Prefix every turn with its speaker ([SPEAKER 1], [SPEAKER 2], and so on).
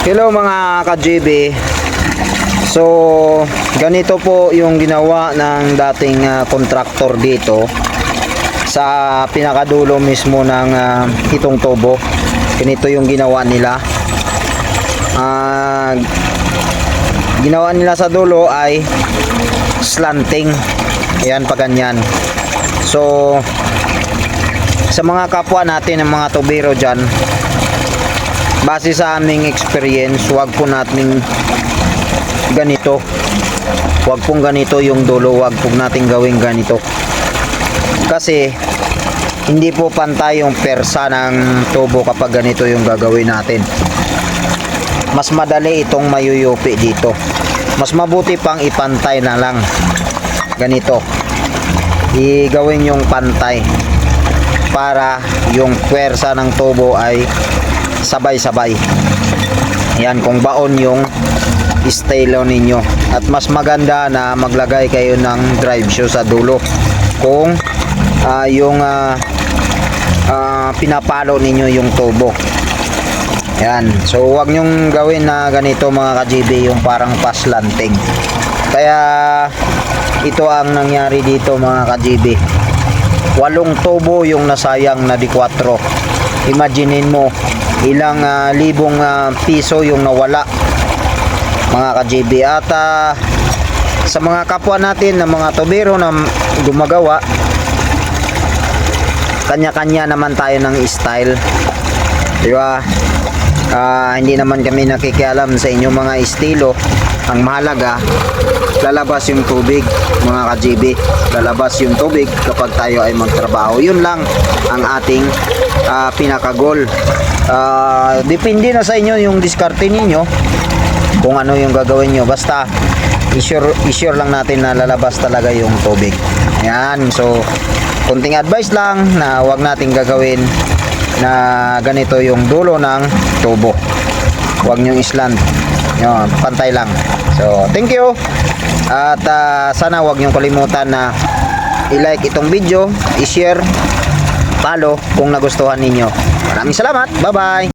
[SPEAKER 1] Hello mga ka-JB. So, ganito po yung ginawa ng dating kontraktor dito sa pinakadulo mismo ng itong tubo. Ganito yung ginawa nila. Ginawa nila sa dulo ay slanting. Ayan, pa ganyan. So, sa mga kapwa natin, ng mga tubero dyan, base sa aming experience, wag po nating ganito. Wag pong ganito yung dulo, wag po nating gawing ganito. Kasi hindi po pantay yung persa ng tubo kapag ganito yung gagawin natin. Mas madali itong mayuyupi dito. Mas mabuti pang ipantay na lang. Ganito. Igawin yung pantay para yung persa ng tubo ay sabay-sabay. Yan, kung baon yung stelo ninyo. At mas maganda na maglagay kayo ng drive shoe sa dulo kung yung pinapalo ninyo yung tubo. Yan, so wag nyong gawin na ganito mga ka-JB, yung parang paslanting. Kaya ito ang nangyari dito mga ka-JB. 8 tubo yung nasayang na di 4. Imaginin mo ilang libong piso yung nawala mga ka-JB. At sa mga kapwa natin na mga tubero na gumagawa, kanya-kanya naman tayo ng style, diba? Hindi naman kami nakikialam sa inyong mga estilo. Ang mahalaga, lalabas yung tubig mga ka-JB, lalabas yung tubig kapag tayo ay magtrabaho. Yun lang ang ating pinaka-goal. Depende na sa inyo yung diskarte ninyo kung ano yung gagawin nyo. Basta i-sure lang natin na lalabas talaga yung tubig. Ayan, so kunting advice lang na wag nating gagawin na ganito yung dulo ng tubo. Wag nyong islant. Yun, pantay lang. So, thank you. At sana wag nyong kalimutan na i-like itong video, i-share, follow kung nagustuhan ninyo. Maraming salamat. Bye-bye.